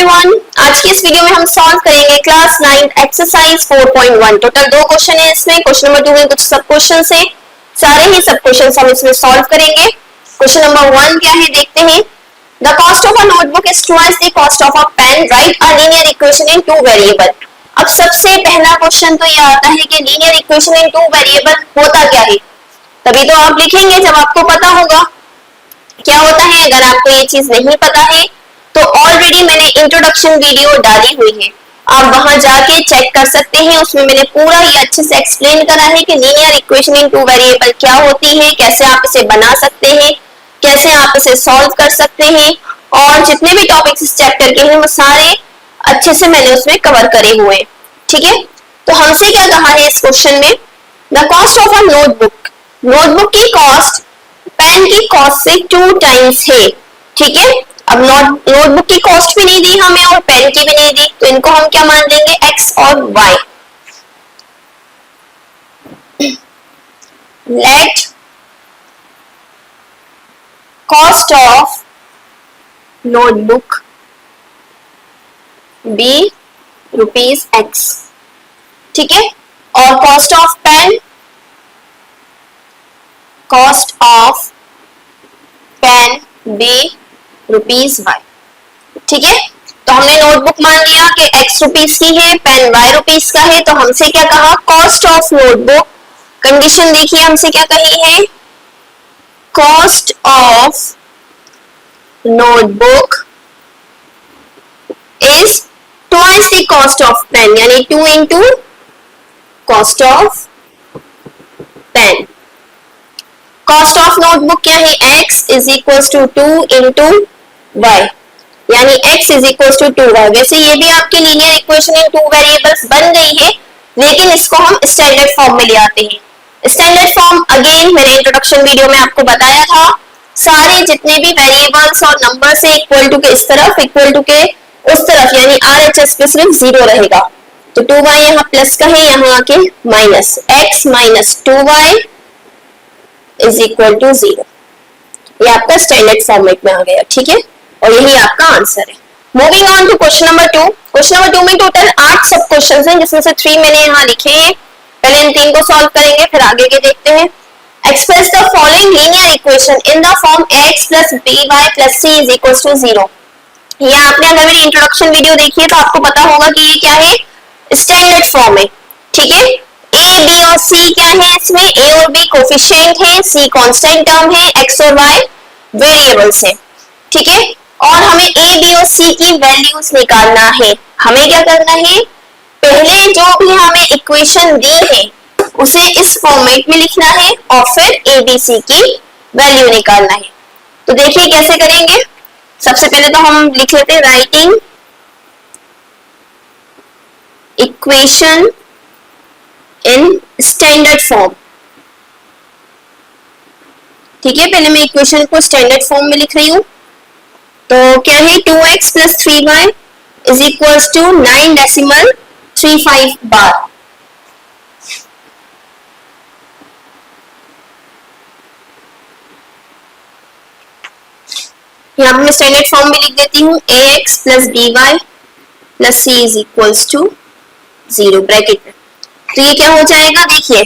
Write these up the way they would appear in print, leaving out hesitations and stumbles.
Everyone, आज की इस वीडियो में हम सॉल्व करेंगे क्लास 9 एक्सरसाइज 4.1। टोटल 2 क्वेश्चन है इसमें। क्वेश्चन नंबर 2 में कुछ सब क्वेश्चन है, सारे ही सब क्वेश्चन हम इसमें सॉल्व करेंगे। क्वेश्चन नंबर 1 क्या है देखते हैं। The cost of a notebook is twice the cost of a pen, right a linear equation in 2 variable. अब सबसे पहला क्वेश्चन तो ये आता है कि लीनियर इक्वेशन इन 2 वेरिएबल होता क्या है, तभी तो आप लिखेंगे जब आपको पता होगा क्या होता है। अगर आपको ये चीज नहीं पता है तो ऑलरेडी मैंने इंट्रोडक्शन वीडियो डाली हुई है, आप वहां जाके चेक कर सकते हैं। उसमें मैंने पूरा ये अच्छे से एक्सप्लेन करा है कि लीनियर इक्वेशन इन 2 वेरिएबल क्या होती है, कैसे आप इसे बना सकते हैं, कैसे आप इसे सॉल्व कर सकते हैं, और जितने भी टॉपिक्स इस चैप्टर के हैं वो सारे अच्छे से मैंने उसमें कवर करे हुए हैं। ठीक है, तो हमसे क्या कहा है इस क्वेश्चन में, the cost of a notebook, notebook की कॉस्ट पेन की कॉस्ट से 2 टाइम्स है। ठीक है, अब नोटबुक की कॉस्ट भी नहीं दी हमें और पेन की भी नहीं दी, तो इनको हम क्या मान लेंगे, x और y। Let cost of notebook be ₹x। ठीक है, और cost of pen, cost of pen be ₹y। ठीक है, तो हमने नोटबुक मान लिया कि x रुपीस की है, पेन y रुपीस का है। तो हमसे क्या कहा, कॉस्ट ऑफ नोटबुक, कंडीशन देखिए हमसे क्या कही है, cost of notebook is twice the cost of pen, यानी 2 into cost of pen. Cost of notebook क्या है, x is equal to 2 into y, यानी x is equal to 2y। वैसे ये भी आपकी लीनियर इक्वेशन इन 2 वेरिएबल्स बन गई है, लेकिन इसको हम स्टैंडर्ड फॉर्म में ले आते हैं। स्टैंडर्ड फॉर्म अगेन मैंने इंट्रोडक्शन वीडियो में आपको बताया था, सारे जितने भी वेरिएबल्स और नंबर से इक्वल टू के इस तरफ, इक्वल टू के उस तरफ, यानी RHS पे सिर्फ 0 रहेगा। तो 2y यहाँ प्लस का है, यहाँ आके minus, x minus 2y is equal to 0। ये आपका स्टैंडर्ड फॉर्मेट में आ गया। ठीक है, और यही आपका आंसर है। Moving on to question number 2। Question number 2 में टोटल 8 सब क्वेश्चंस हैं, जिसमें से 3 मैंने यहाँ लिखे हैं। पहले इन 3 को सॉल्व करेंगे, फिर आगे के देखते हैं। Express the following linear equation in the form ax plus by plus c is equals to 0। ये आपने अगर मेरी इंट्रोडक्शन वीडियो देखी है तो आपको पता होगा कि ये क्या है, स्टैंडर्ड फॉर्म है। ठीक है, a, b और c क्या है इसमें, a और b कोफिशिएंट है, c कांस्टेंट टर्म है, x और y वेरिएबल्स है। ठीक है, और हमें a, b और c की वैल्यूज निकालना है। हमें क्या करना है, पहले जो भी हमें इक्वेशन दी है उसे इस फॉर्मेट में लिखना है और फिर a, b, c की वैल्यू निकालना है। तो देखिए कैसे करेंगे। सबसे पहले तो हम लिख लेते हैं writing equation in standard form. ठीक है, पहले मैं इक्वेशन को स्टैंडर्ड फॉर्म में लिख रही हूं। तो क्या है, 2x plus 3y is equals to 9.35 बार। यहाँ पे मैं स्टैंडर्ड फॉर्म में लिख देती हूँ, ax plus by plus c is equals to 0 bracket में। तो ये क्या हो जाएगा, देखिए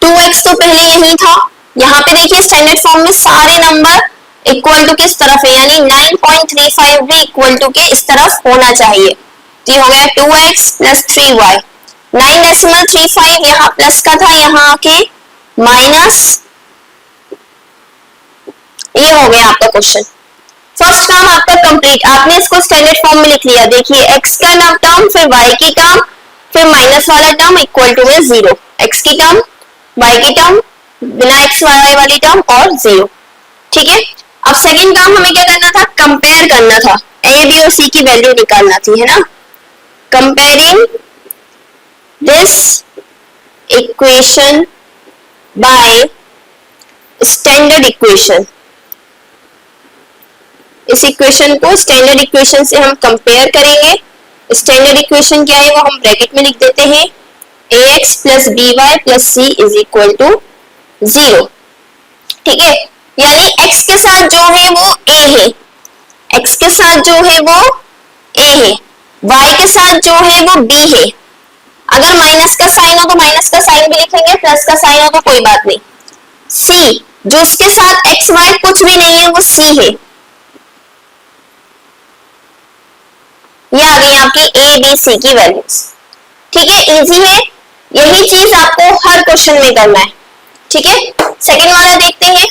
2x तो पहले यही था, यहाँ पे देखिए स्टैंडर्ड फॉर्म में सारे नंबर इक्वल टू किस तरफ है, यानी 9.35 भी इक्वल टू के इस तरफ होना चाहिए। तो ये हो गया 2x plus 3y। 9.35 यहाँ प्लस का था, यहाँ आके माइनस, ये हो गया आपका क्वेश्चन। फर्स्ट टर्म आपका कंप्लीट, आपने इसको स्टैंडर्ड फॉर्म में लिख लिया। देखिए x का टर्म, फिर y की टर्म, फिर माइनस वाला टर्म इक्वल टू में 0, x की टर्म, y की टर्म, बिना x y वाली टर्म और 0। ठीक है, अब सेकंड टर्म हमें क्या करना था, कंपेयर करना था, a, b और c की वैल्यू निकालना थी, है ना। Comparing this equation by standard equation, इस इक्वेशन को स्टैंडर्ड इक्वेशन से हम कंपेयर करेंगे। स्टैंडर्ड इक्वेशन क्या है वो हम ब्रैकेट में लिख देते हैं, ax plus by plus c is equal to 0। ठीक है, यानी x के साथ जो है वो a है, x के साथ जो है वो a है, y के साथ जो है वो b है। अगर माइनस का साइन हो तो माइनस का साइन भी लिखेंगे, प्लस का साइन हो तो कोई बात नहीं। c जो इसके साथ x y कुछ भी नहीं है वो c है। ये आ गई आपकी a b c की वैल्यूज। ठीक है, इजी है, यही चीज आपको हर क्वेश्चन में करना है। ठीक है, सेकंड वाला देखते हैं,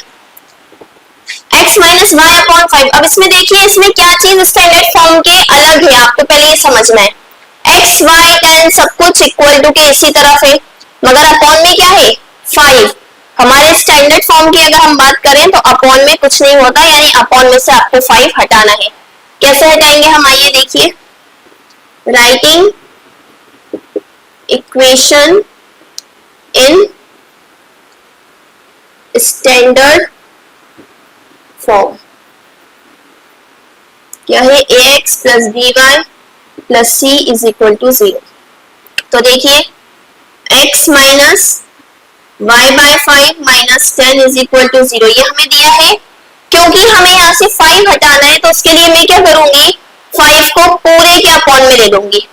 x माइनस वाई अपॉन 5। अब इसमें देखिए, इसमें क्या चीज स्टैंडर्ड फॉर्म के अलग है, आपको पहले ये समझना है। x y tan सब कुछ इक्वल टू के इसी तरफ है, मगर अपॉन में क्या है 5। हमारे स्टैंडर्ड फॉर्म की अगर हम बात करें तो अपॉन में कुछ नहीं होता, यानी अपॉन में से आपको 5 हटाना है। कैसे हटाएंगे हम, आइए देखिए। Writing equation in standard form, क्या है ax plus b y plus c is equal to 0। तो देखिए x minus y by 5 minus 10 is equal to 0, ये हमें दिया है। क्योंकि हमें यहाँ से 5 हटाना है तो उसके लिए मैं क्या करूंगी, 5 को पूरे के अपॉन में ले लूंगी।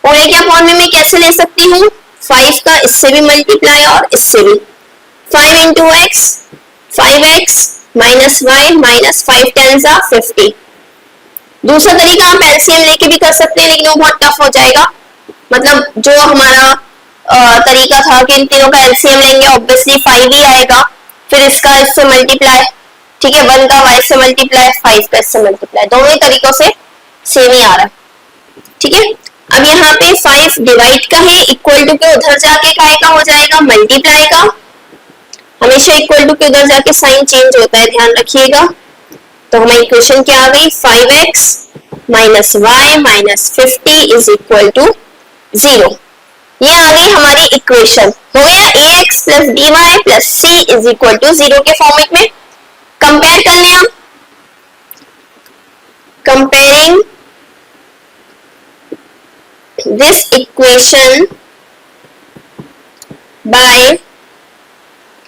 पूरे के अपॉन में मैं कैसे ले सकती हूँ, 5 का इससे भी मल्टीप्लाई और इससे भी। 5 into x 5x minus y minus 5 ten 50। दूसरा तरीका आप एलसीएम लेके भी कर सकते हैं, लेकिन वो बहुत टफ हो जाएगा। मतलब जो हमारा तरीका था कि इन तीनों का एलसीएम लेंगे, ऑब्वियसली 5 ही आएगा, फिर इसका इससे मल्टीप्लाई, ठीक है, 1 का y से मल्टीप्लाई, 5 का इससे मल्टीप्लाई, दोनों ही तरीकों से सेम ही आ रहा है। ठीक है, अब यहाँ पे 5 डिवाइड का है, इक्वल टू के उधर जाके काय का हो जाएगा, मल्टीप्लाई का। हमेशा इक्वल टू के उधर जाके साइन चेंज होता है, ध्यान रखिएगा। तो हमारी इक्वेशन क्या आ गई, 5x minus y minus 50 is equal to 0। ये आ गई हमारी इक्वेशन। हो गया ax plus dy plus c is equal to 0 के फॉर्मेट में। कंपेयर कर लें हम, comparing this equation by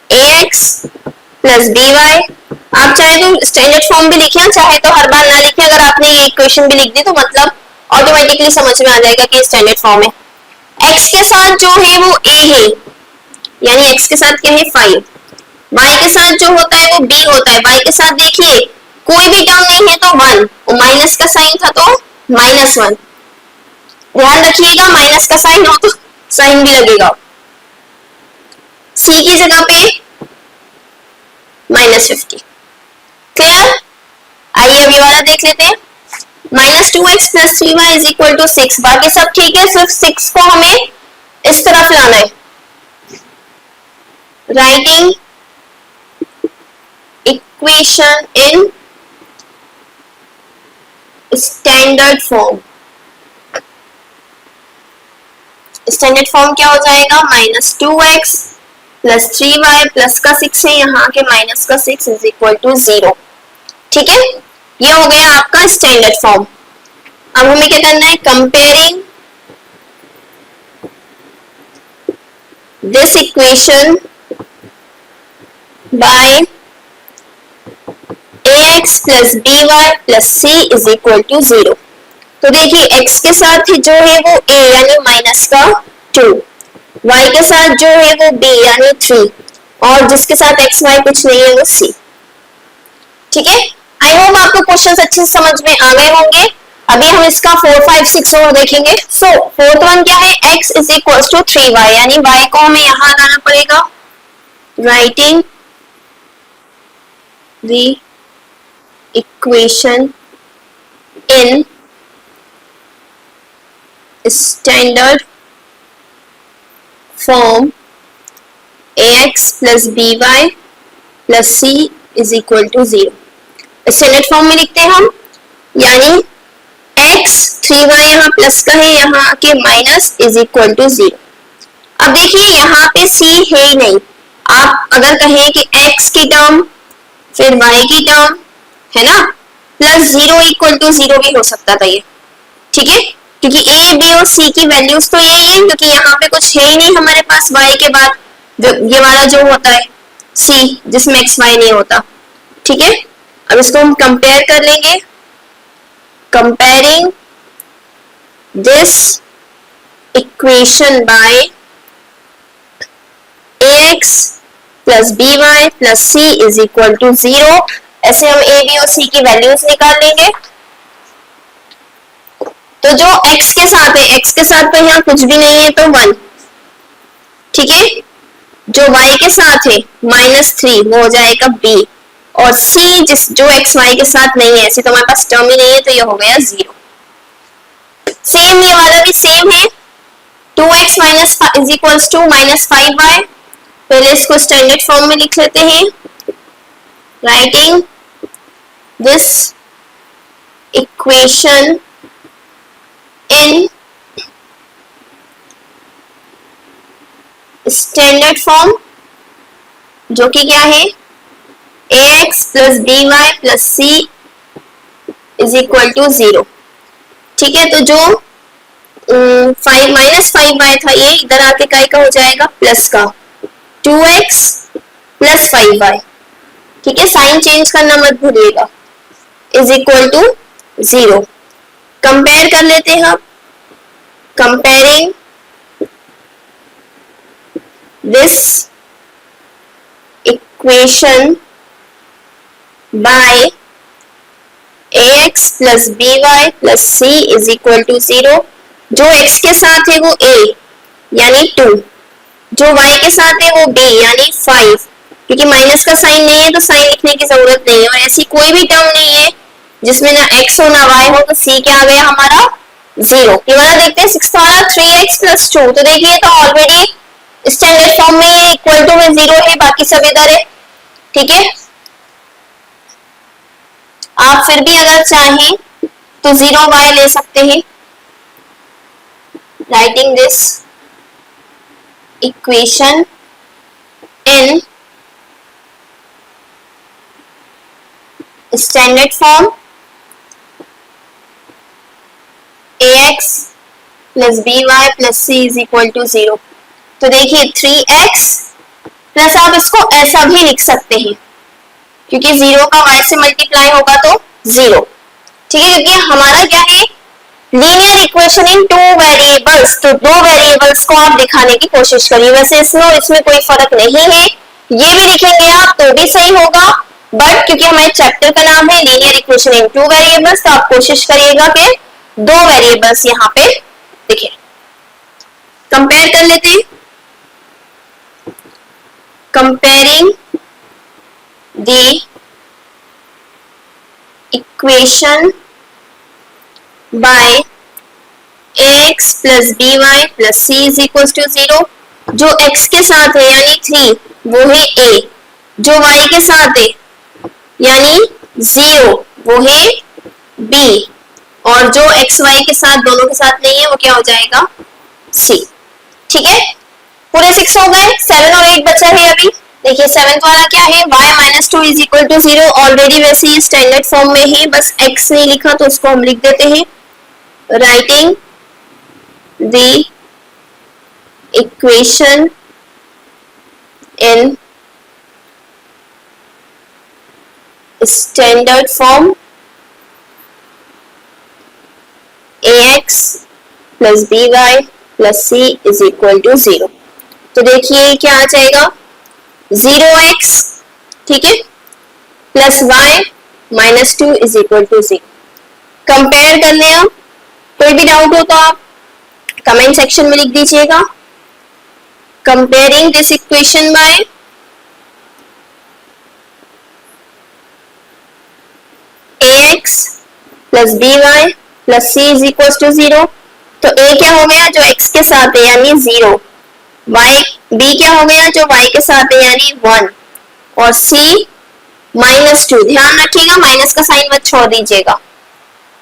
ax plus by। आप चाहे तो स्टैंडर्ड फॉर्म भी लिखें, चाहे तो हर बार ना लिखें। अगर आपने ये इक्वेशन भी लिख दी तो मतलब ऑटोमेटिकली समझ में आ जाएगा कि स्टैंडर्ड फॉर्म है। x के साथ जो है वो a है, यानी x के साथ क्या है 5। y के साथ जो होता है वो b होता है। y के साथ देखिए कोई भी टर्म नहीं है तो 1, और माइनस का साइन था तो -1। ध्यान रखिएगा, माइनस का साइन हो तो साइन भी लगेगा। c की जगह पे -50। क्लियर? आइए अभी वाला देख लेते हैं। -2x plus 3y is equal to 6। बाकी सब ठीक है, सिर्फ 6 को हमें इस तरफ लाना है। Writing equation in standard form. Standard form क्या हो जाएगा, -2x प्लस 3y प्लस का 6 है, यहाँ के माइनस का 6 इज इक्वल टू 0। ठीक है, ये हो गया आपका स्टैंडर्ड फॉर्म। अब हमें क्या करना है, comparing this equation by ax plus by plus c is equal to 0। तो देखिए x के साथ जो है वो a यानी माइनस का 2, y के साथ जो है वो b यानी 3, और जिसके साथ x y कुछ नहीं है वो c। ठीक है, आई होप आपको क्वेश्चंस अच्छे से समझ में आ गए होंगे। अभी हम इसका 4, 5, 6 और देखेंगे। सो फोर्थ वन क्या है, x is equal to 3y, यानी y को हमें यहाँ लाना पड़ेगा। Writing the equation in standard form ax plus by plus c is equal to 0। Standard form में लिखते हैं हम, यानी x 3y यहाँ प्लस का है, यहाँ के माइनस इज इक्वल टू 0। अब देखिए यहाँ पे c है ही नहीं। आप अगर कहें कि x की टर्म फिर y की टर्म है ना, प्लस 0 इक्वल टू 0 भी हो सकता था ये। ठीक है, क्योंकि a b और c की वैल्यूज तो यही है, क्योंकि यहाँ पे कुछ है ही नहीं हमारे पास y के बाद, ये वाला जो होता है c जिसमें x y नहीं होता। ठीक है, अब इसको हम कंपेयर कर लेंगे। Comparing this equation by ax plus by plus c is equal to 0। ऐसे हम a b और c की वैल्यूज निकाल लेंगे। तो जो x के साथ है, x के साथ तो यहाँ कुछ भी नहीं है तो 1, ठीक है। जो y के साथ है -3 वो हो जाएगा b, और c जो x y के साथ नहीं है, ऐसे तो हमारे पास टर्म ही नहीं है तो ये हो गया 0। सेम ये वाला भी सेम है, 2x minus is equals to -5y। पहले इसको स्टैंडर्ड फॉर्म में लिख लेते हैं, writing this equation in standard form, जो कि क्या है ax plus by plus c is equal to 0, ठीक है। तो जो 5 था ये इधर आके का हो जाएगा प्लस का 2x प्लस 5y, ठीक है। साइन चेंज करना मत भूलिएगा, इज इक्वल टू 0। कंपेयर कर लेते हैं हम, comparing this equation by ax plus by plus c is equal to 0। जो x के साथ है वो a यानी 2, जो y के साथ है वो b यानी 5, क्योंकि माइनस का साइन नहीं है तो साइन लिखने की जरूरत नहीं है, और ऐसी कोई भी टर्म नहीं है जिसमें ना x हो ना y हो, तो c क्या आ गया हमारा 0। ये वाला देखते हैं 6 वाला 3x प्लस 2, तो देखिए तो ऑलरेडी स्टैंडर्ड फॉर्म में ये इक्वल टू में 0 है, बाकी सब इधर है, ठीक है। आप फिर भी अगर चाहें तो 0y ले सकते हैं, writing this equation in standard form ax plus by plus c is equal to 0। तो देखिए 3x प्लस आप इसको ऐसा भी लिख सकते हैं, क्योंकि 0 का y से मल्टीप्लाई होगा तो 0, ठीक है। क्योंकि हमारा क्या है लीनियर इक्वेशन इन 2 वेरिएबल्स, तो 2 वेरिएबल्स को आप दिखाने की कोशिश करिए। वैसे इसमें कोई फर्क नहीं है, ये भी लिखेंगे आप तो भी सही होगा, बट क्योंकि हमारे चैप्टर का नाम है लीनियर इक्वेशन इन 2 वेरिएबल्स, तो आप कोशिश करिएगा कि 2 वेरिएबल्स यहाँ पे दिखे। कंपेयर कर लेते हैं, comparing the equation by ax plus by plus c is equal to 0। जो x के साथ है यानी 3 वो है a, जो y के साथ है यानी 0 वो है b, और जो x y के साथ दोनों के साथ नहीं है वो क्या हो जाएगा c, ठीक है। पूरे 6 हो गए, 7 और 8 बचा है अभी। देखिए 7th वाला क्या है, y minus 2 is equal to 0। Already वैसे ही स्टैंडर्ड फॉर्म में है, बस x नहीं लिखा तो उसको हम लिख देते हैं, writing the equation in standard form ax plus by plus c is equal to 0। तो देखिए क्या आ जाएगा 0x, ठीक है, plus y minus 2 is equal to 0। Compare कर लें आप, कोई भी डाउट हो तो आप कमेंट सेक्शन में लिख दीजिएगा। Comparing this equation by ax plus by plus c is equal to 0। तो a क्या हो गया जो x के साथ है यानी 0, b क्या हो गया जो y के साथ है यानी 1, और c माइनस 2। ध्यान रखिएगा माइनस का साइन मत छोड़ दीजिएगा।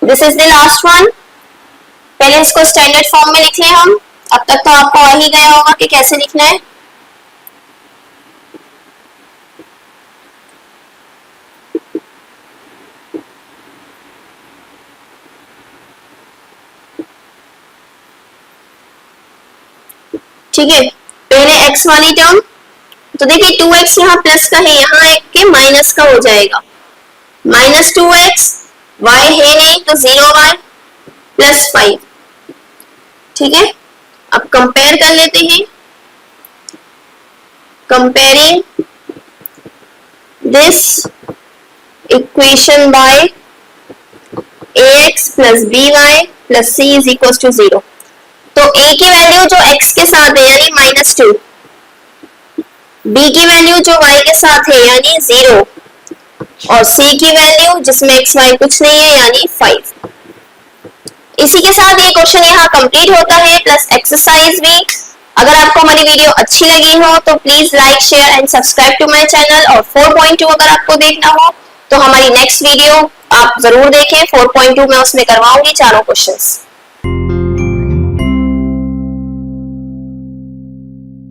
This is the last one. पहले इसको स्टैंडर्ड फॉर्म में लिख लें हम, अब तक तो आपको आ ही गया होगा कि कैसे लिखना है। ठीक है, पहले x वाली टर्म, तो देखिए 2x यहाँ प्लस का है, यहाँ एक के माइनस का हो जाएगा, माइनस 2x, y है नहीं तो 0y प्लस 5, ठीक है, अब कंपेयर कर लेते हैं। Comparing this equation by ax plus by plus c is equals to 0। तो a की वैल्यू जो x के साथ है यानी -2, b की वैल्यू जो y के साथ है यानी 0 और c की वैल्यू जिसमें x y कुछ नहीं है यानी 5। इसी के साथ ये क्वेश्चन यहाँ कंप्लीट होता है प्लस एक्सरसाइज भी। अगर आपको हमारी वीडियो अच्छी लगी हो तो please like share and subscribe to my channel. और 4.2 अगर आपको देखना हो तो हमारी नेक्स्ट वीडियो आप जरूर देखें। 4.2 में उसमें करवाऊंगी चारों क्वेश्चंस।